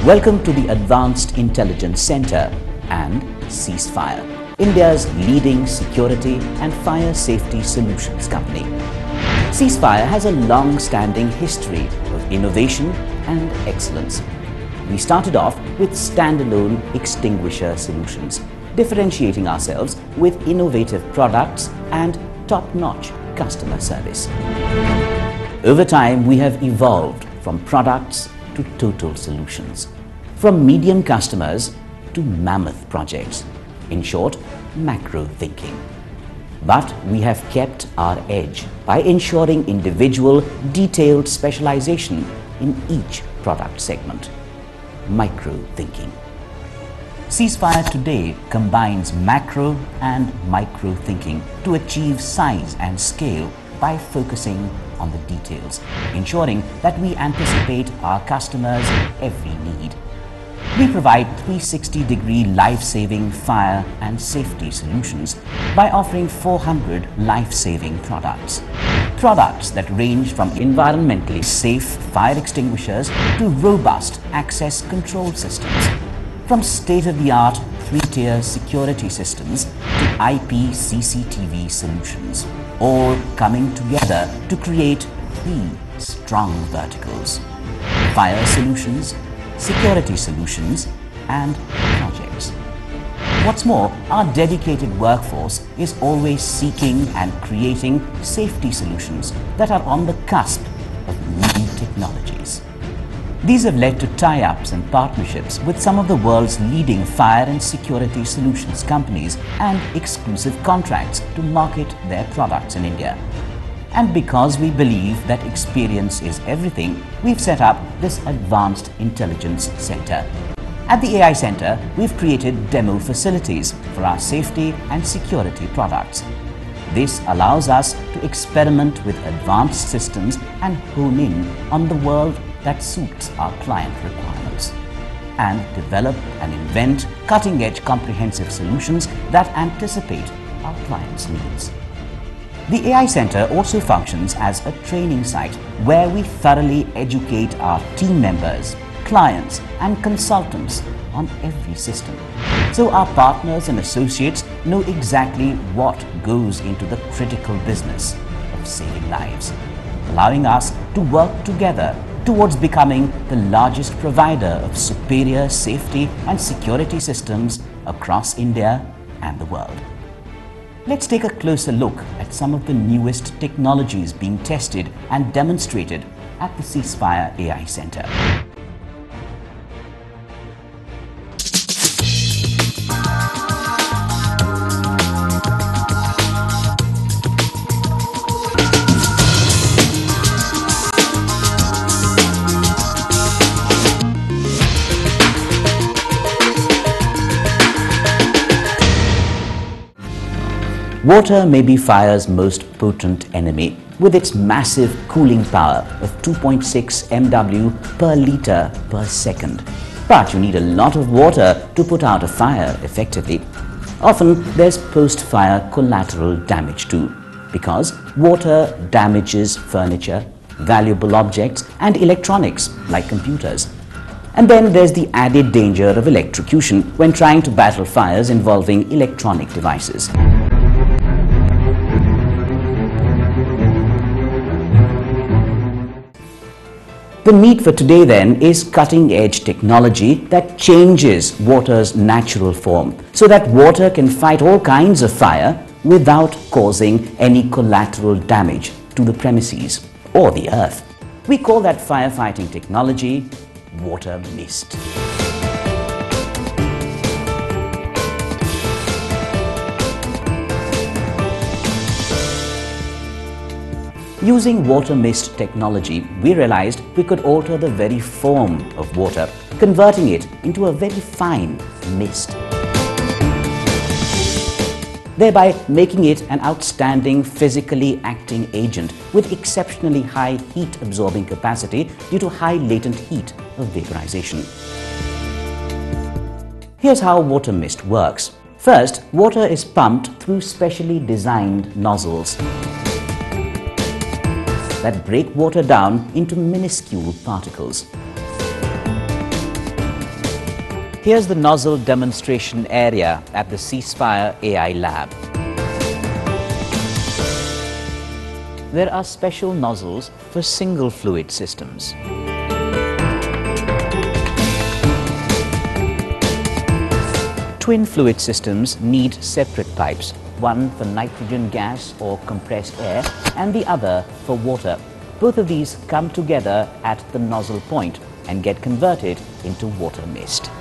Welcome to the Advanced Intelligence Center and Ceasefire, India's leading security and fire safety solutions company. Ceasefire has a long-standing history of innovation and excellence. We started off with standalone extinguisher solutions, differentiating ourselves with innovative products and top-notch customer service. Over time, we have evolved from products to total solutions, from medium customers to mammoth projects. In short, macro thinking. But we have kept our edge by ensuring individual, detailed specialization in each product segment. Micro thinking. Ceasefire today combines macro and micro thinking to achieve size and scale by focusing on the details, ensuring that we anticipate our customers' every need. We provide 360-degree life-saving fire and safety solutions by offering 400 life-saving products. Products that range from environmentally safe fire extinguishers to robust access control systems, from state-of-the-art 3-tier security systems to IP CCTV solutions, all coming together to create 3 strong verticals: fire solutions, security solutions, and projects. What's more, our dedicated workforce is always seeking and creating safety solutions that are on the cusp of new technologies. These have led to tie-ups and partnerships with some of the world's leading fire and security solutions companies and exclusive contracts to market their products in India. And because we believe that experience is everything, we've set up this Advanced Intelligence Center. At the AI Center, we've created demo facilities for our safety and security products. This allows us to experiment with advanced systems and hone in on the world that suits our client requirements, and develop and invent cutting-edge comprehensive solutions that anticipate our clients' needs. The AI Center also functions as a training site where we thoroughly educate our team members, clients, and consultants on every system, so our partners and associates know exactly what goes into the critical business of saving lives, allowing us to work together towards becoming the largest provider of superior safety and security systems across India and the world. Let's take a closer look at some of the newest technologies being tested and demonstrated at the Ceasefire AI Center. Water may be fire's most potent enemy, with its massive cooling power of 2.6 MW per liter per second. But you need a lot of water to put out a fire effectively. Often there's post-fire collateral damage too, because water damages furniture, valuable objects, and electronics like computers. And then there's the added danger of electrocution when trying to battle fires involving electronic devices. The need for today then is cutting-edge technology that changes water's natural form so that water can fight all kinds of fire without causing any collateral damage to the premises or the earth. We call that firefighting technology water mist. Using water mist technology, we realized we could alter the very form of water, converting it into a very fine mist, thereby making it an outstanding physically acting agent with exceptionally high heat-absorbing capacity due to high latent heat of vaporization. Here's how water mist works. First, water is pumped through specially designed nozzles that break water down into minuscule particles. Here's the nozzle demonstration area at the Ceasefire AI lab. There are special nozzles for single fluid systems. Twin fluid systems need separate pipes, one for nitrogen gas or compressed air and the other for water. Both of these come together at the nozzle point and get converted into water mist.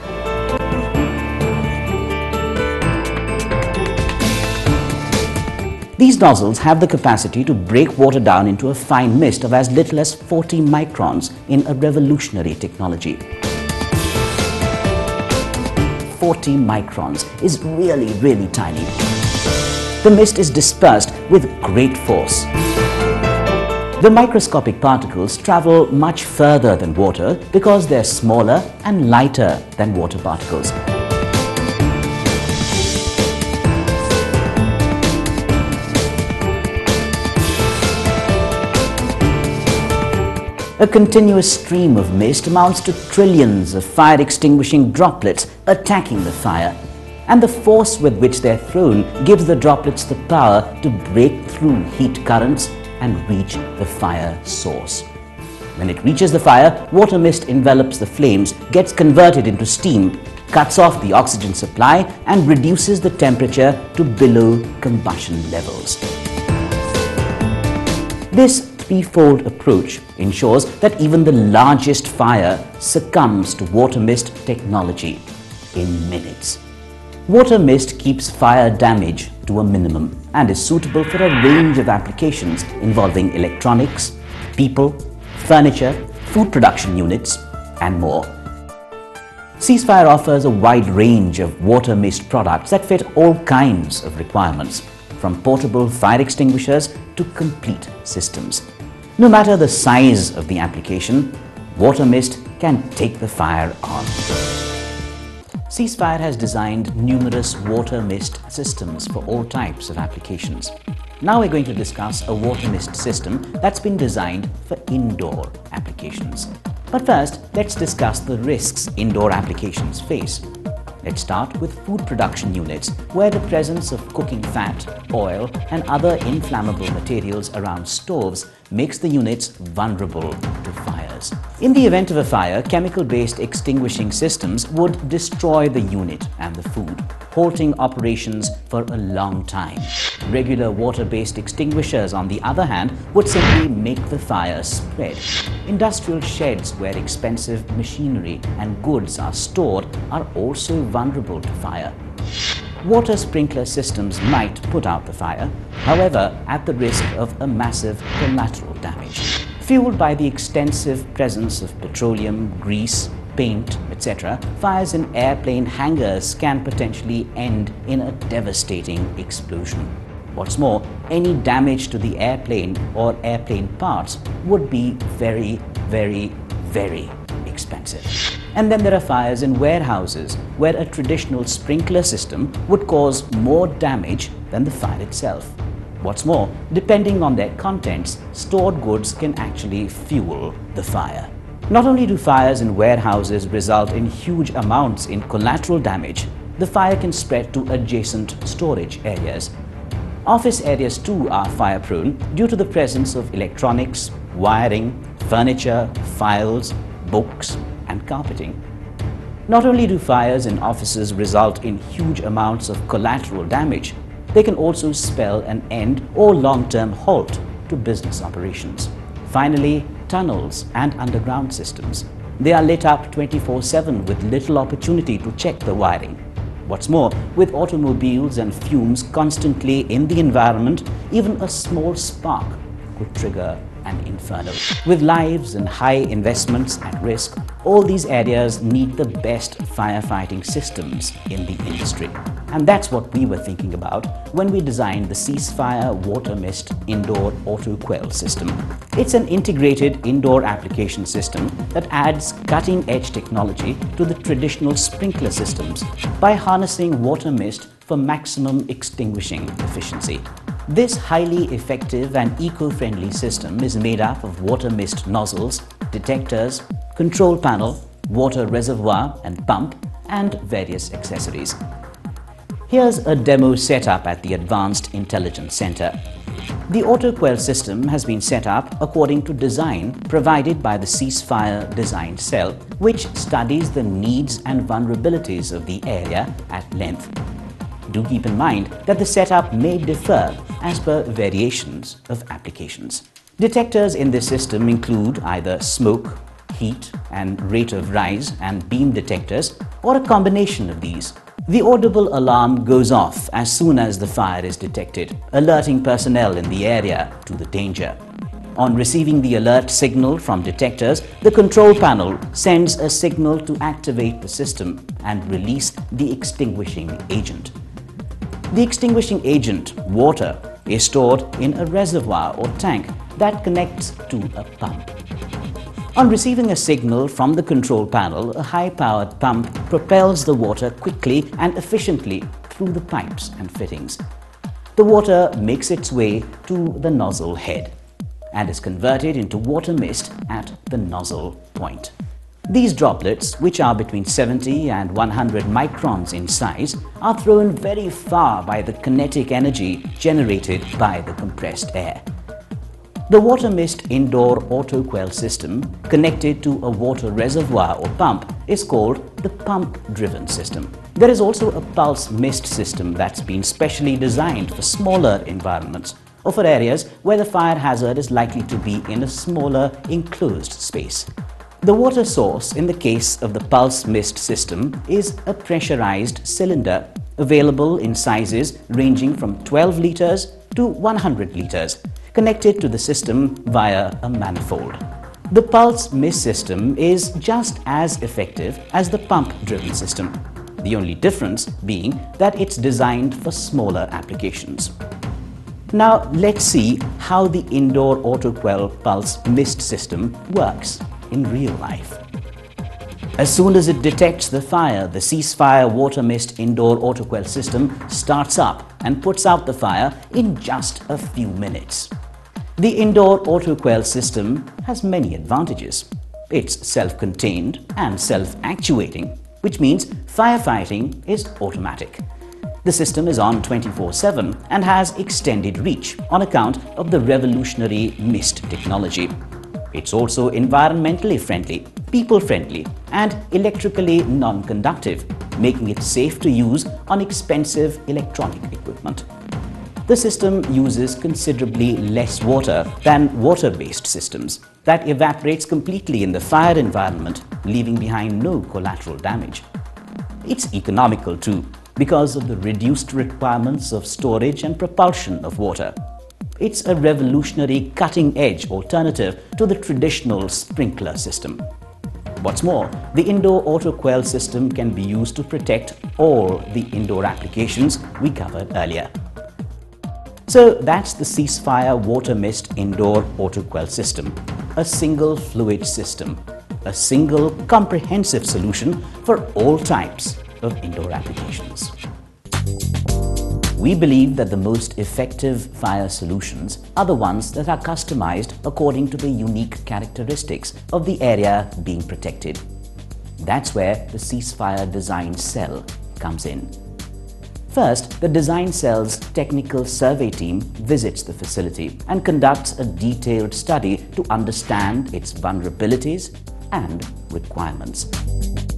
These nozzles have the capacity to break water down into a fine mist of as little as 40 microns in a revolutionary technology. 40 microns is really tiny. The mist is dispersed with great force. The microscopic particles travel much further than water because they're smaller and lighter than water particles. A continuous stream of mist amounts to trillions of fire-extinguishing droplets attacking the fire, and the force with which they're thrown gives the droplets the power to break through heat currents and reach the fire source. When it reaches the fire, water mist envelops the flames, gets converted into steam, cuts off the oxygen supply, and reduces the temperature to below combustion levels. This threefold approach ensures that even the largest fire succumbs to water mist technology in minutes. Water mist keeps fire damage to a minimum and is suitable for a range of applications involving electronics, people, furniture, food production units, and more. Ceasefire offers a wide range of water mist products that fit all kinds of requirements, from portable fire extinguishers to complete systems. No matter the size of the application, water mist can take the fire on. Ceasefire has designed numerous water mist systems for all types of applications. Now we're going to discuss a water mist system that's been designed for indoor applications. But first, let's discuss the risks indoor applications face. Let's start with food production units, where the presence of cooking fat, oil, and other inflammable materials around stoves makes the units vulnerable to fires. In the event of a fire, chemical-based extinguishing systems would destroy the unit and the food, halting operations for a long time. Regular water-based extinguishers, on the other hand, would simply make the fire spread. Industrial sheds where expensive machinery and goods are stored are also vulnerable to fire. Water sprinkler systems might put out the fire, however, at the risk of a massive collateral damage. Fueled by the extensive presence of petroleum, grease, paint, etc., fires in airplane hangars can potentially end in a devastating explosion. What's more, any damage to the airplane or airplane parts would be very expensive. And then there are fires in warehouses, where a traditional sprinkler system would cause more damage than the fire itself. What's more, depending on their contents, stored goods can actually fuel the fire. Not only do fires in warehouses result in huge amounts in collateral damage, the fire can spread to adjacent storage areas. Office areas too are fire-prone due to the presence of electronics, wiring, furniture, files, books, and carpeting. Not only do fires in offices result in huge amounts of collateral damage, they can also spell an end or long-term halt to business operations. Finally, tunnels and underground systems. They are lit up 24/7 with little opportunity to check the wiring. What's more, with automobiles and fumes constantly in the environment, even a small spark could trigger an inferno. With lives and high investments at risk, all these areas need the best firefighting systems in the industry. And that's what we were thinking about when we designed the Ceasefire Water Mist Indoor Auto-Quell system. It's an integrated indoor application system that adds cutting-edge technology to the traditional sprinkler systems by harnessing water mist for maximum extinguishing efficiency. This highly effective and eco-friendly system is made up of water mist nozzles, detectors, control panel, water reservoir and pump, and various accessories. Here's a demo setup at the Advanced Intelligence Center. The Auto-Quell system has been set up according to design provided by the Ceasefire design cell, which studies the needs and vulnerabilities of the area at length. Do keep in mind that the setup may differ as per variations of applications. Detectors in this system include either smoke, heat and rate of rise and beam detectors, or a combination of these. The audible alarm goes off as soon as the fire is detected, alerting personnel in the area to the danger. On receiving the alert signal from detectors, the control panel sends a signal to activate the system and release the extinguishing agent. The extinguishing agent, water, is stored in a reservoir or tank that connects to a pump. On receiving a signal from the control panel, a high-powered pump propels the water quickly and efficiently through the pipes and fittings. The water makes its way to the nozzle head and is converted into water mist at the nozzle point. These droplets, which are between 70 and 100 microns in size, are thrown very far by the kinetic energy generated by the compressed air. The water mist indoor auto-quell system, connected to a water reservoir or pump, is called the pump-driven system. There is also a pulse mist system that's been specially designed for smaller environments or for areas where the fire hazard is likely to be in a smaller enclosed space. The water source in the case of the pulse mist system is a pressurized cylinder available in sizes ranging from 12 liters to 100 liters, connected to the system via a manifold. The pulse mist system is just as effective as the pump-driven system, the only difference being that it's designed for smaller applications. Now let's see how the indoor Auto-Quell pulse mist system works in real life. As soon as it detects the fire, the Ceasefire water mist indoor Auto-Quell system starts up and puts out the fire in just a few minutes. The indoor Auto-Quell system has many advantages. It's self-contained and self-actuating, which means firefighting is automatic. The system is on 24/7 and has extended reach on account of the revolutionary mist technology. It's also environmentally friendly, people-friendly, and electrically non-conductive, making it safe to use on expensive electronic equipment. The system uses considerably less water than water-based systems that evaporates completely in the fire environment, leaving behind no collateral damage. It's economical too, because of the reduced requirements of storage and propulsion of water. It's a revolutionary cutting-edge alternative to the traditional sprinkler system. What's more, the indoor Auto-Quell system can be used to protect all the indoor applications we covered earlier. So that's the Ceasefire water mist indoor Auto-Quell system, a single fluid system, a single comprehensive solution for all types of indoor applications. We believe that the most effective fire solutions are the ones that are customized according to the unique characteristics of the area being protected. That's where the Ceasefire design cell comes in. First, the design cell's technical survey team visits the facility and conducts a detailed study to understand its vulnerabilities and requirements.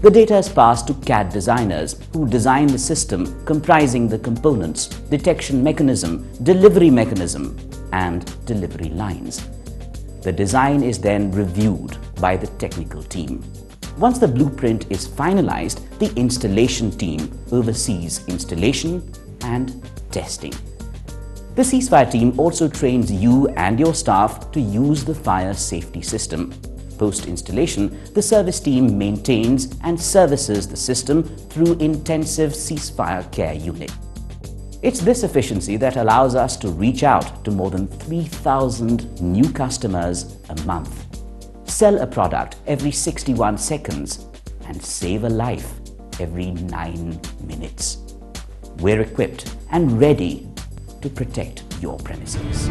The data is passed to CAD designers who design the system comprising the components, detection mechanism, delivery mechanism, and delivery lines. The design is then reviewed by the technical team. Once the blueprint is finalized, the installation team oversees installation and testing. The Ceasefire team also trains you and your staff to use the fire safety system. Post-installation, the service team maintains and services the system through intensive Ceasefire care unit. It's this efficiency that allows us to reach out to more than 3,000 new customers a month, sell a product every 61 seconds, and save a life every 9 minutes. We're equipped and ready to protect your premises.